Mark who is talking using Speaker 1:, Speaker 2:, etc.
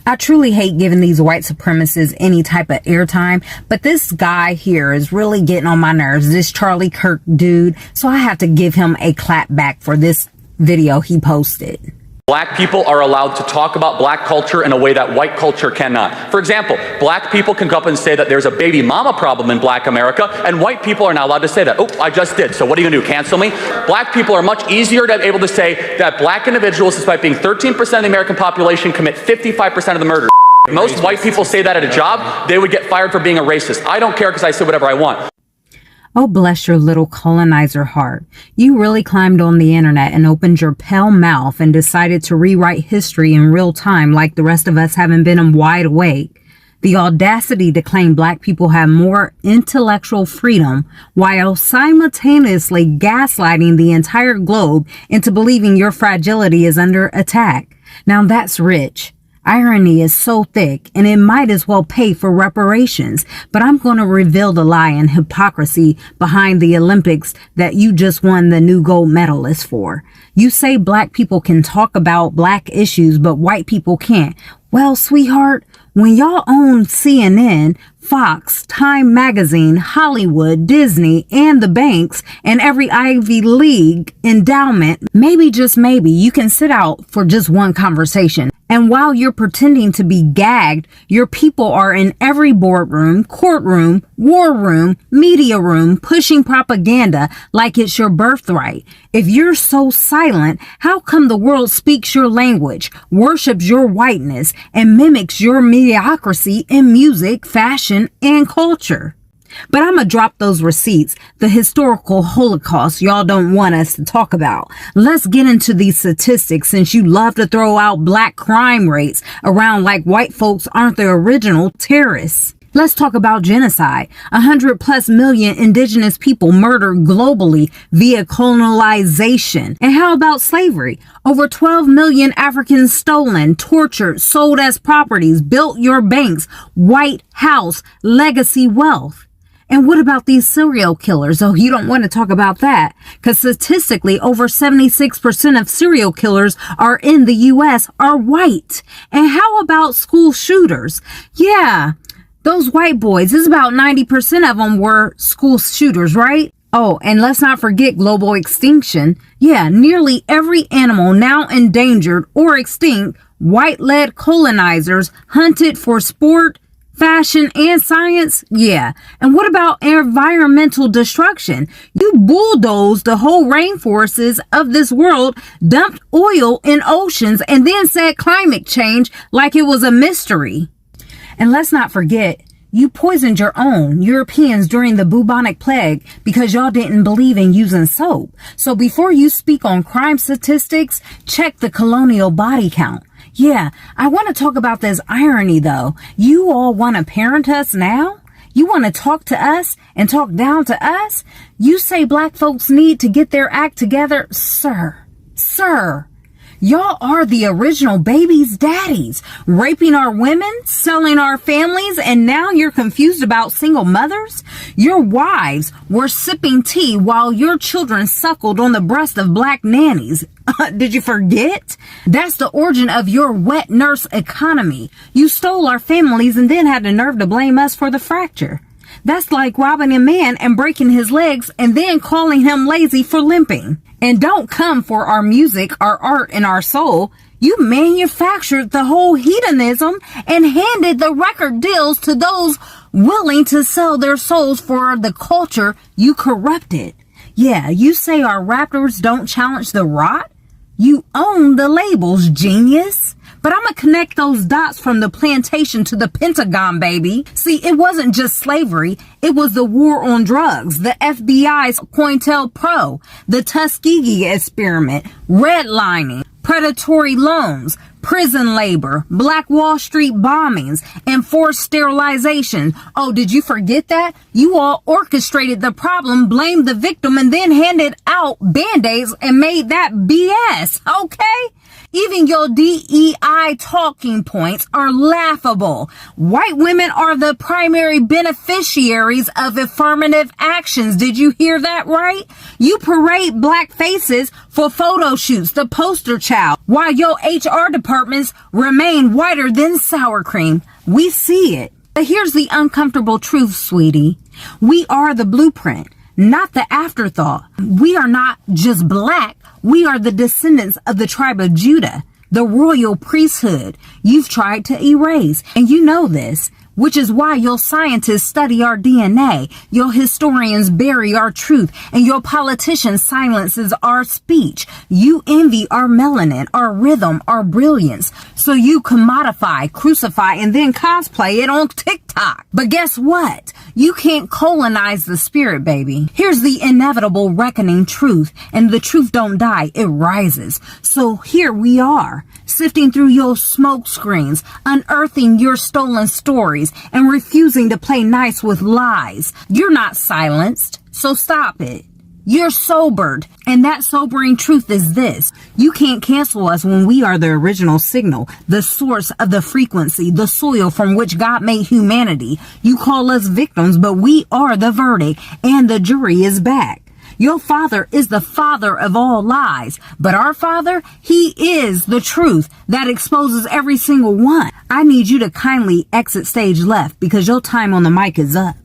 Speaker 1: I truly hate giving these white supremacists any type of airtime, but this guy here is really getting on my nerves, this Charlie Kirk dude, so I have to give him a clap back for this video he posted.
Speaker 2: Black people are allowed to talk about black culture in a way that white culture cannot. For example, black people can go up and say that there's a baby mama problem in black America, and white people are not allowed to say that. Oh, I just did, so what are you gonna do, cancel me? Black people are much easier to be able to say that black individuals, despite being 13% of the American population, commit 55% of the murders. If most white people say that at a job, they would get fired for being a racist. I don't care because I say whatever I want.
Speaker 1: Oh, bless your little colonizer heart. You really climbed on the internet and opened your pale mouth and decided to rewrite history in real time like the rest of us haven't been wide awake. The audacity to claim black people have more intellectual freedom while simultaneously gaslighting the entire globe into believing your fragility is under attack. Now that's rich. Irony is so thick, and it might as well pay for reparations. But I'm going to reveal the lie and hypocrisy behind the Olympics that you just won the new gold medalist for. You say black people can talk about black issues, but white people can't. Well, sweetheart, when y'all own CNN, Fox, Time Magazine, Hollywood, Disney, and the banks, and every Ivy League endowment, maybe, just maybe, you can sit out for just one conversation. And while you're pretending to be gagged, your people are in every boardroom, courtroom, war room, media room, pushing propaganda like it's your birthright. If you're so silent, how come the world speaks your language, worships your whiteness, and mimics your mediocrity in music, fashion, and culture? But I'm gonna drop those receipts, the historical Holocaust y'all don't want us to talk about. Let's get into these statistics, since you love to throw out black crime rates around like white folks aren't the original terrorists. Let's talk about genocide. 100+ million indigenous people murdered globally via colonization. And how about slavery? Over 12 million Africans stolen, tortured, sold as properties, built your banks, White House, legacy wealth. And what about these serial killers? Oh, you don't want to talk about that, because statistically, over 76% of serial killers are in the U.S. are white. And how about school shooters? Yeah, those white boys, it's about 90% of them were school shooters, right? Oh, and let's not forget global extinction. Yeah, nearly every animal now endangered or extinct, white-led colonizers hunted for sport, fashion, and science. Yeah. And what about environmental destruction? You bulldozed the whole rainforests of this world, dumped oil in oceans, and then said climate change like it was a mystery. And let's not forget, you poisoned your own Europeans during the bubonic plague because y'all didn't believe in using soap. So before you speak on crime statistics, check the colonial body count. Yeah, I want to talk about this irony though. You all want to parent us now? You want to talk to us and talk down to us? You say black folks need to get their act together? Sir, y'all are the original baby's daddies, raping our women, selling our families, and now you're confused about single mothers? Your wives were sipping tea while your children suckled on the breast of black nannies. Did you forget? That's the origin of your wet nurse economy. You stole our families and then had the nerve to blame us for the fracture. That's like robbing a man and breaking his legs and then calling him lazy for limping. And don't come for our music, our art, and our soul. You manufactured the whole hedonism and handed the record deals to those willing to sell their souls for the culture you corrupted. Yeah, you say our rappers don't challenge the rot? You own the labels, genius. But I'm gonna connect those dots from the plantation to the Pentagon, baby. See, it wasn't just slavery. It was the war on drugs, the FBI's COINTELPRO, the Tuskegee experiment, redlining, predatory loans, prison labor, Black Wall Street bombings, and forced sterilization. Oh, did you forget that? You all orchestrated the problem, blamed the victim, and then handed out Band-Aids and made that BS, okay? Even your DEI talking points are laughable. White women are the primary beneficiaries of affirmative actions. Did you hear that right? You parade black faces for photo shoots, the poster child, while your HR departments remain whiter than sour cream. We see it. But here's the uncomfortable truth, sweetie. We are the blueprint, not the afterthought. We are not just black. We are the descendants of the tribe of Judah, the royal priesthood you've tried to erase. And you know this, which is why your scientists study our DNA, your historians bury our truth, and your politicians silences our speech. You envy our melanin, our rhythm, our brilliance. So you commodify, crucify, and then cosplay it on TikTok. But guess what? You can't colonize the spirit, baby. Here's the inevitable reckoning truth, and the truth don't die, it rises. So here we are, sifting through your smoke screens, unearthing your stolen stories, and refusing to play nice with lies. You're not silenced, so stop it. You're sobered, and that sobering truth is this. You can't cancel us when we are the original signal, the source of the frequency, the soil from which God made humanity. You call us victims, but we are the verdict, and the jury is back. Your father is the father of all lies, but our father, he is the truth that exposes every single one. I need you to kindly exit stage left because your time on the mic is up.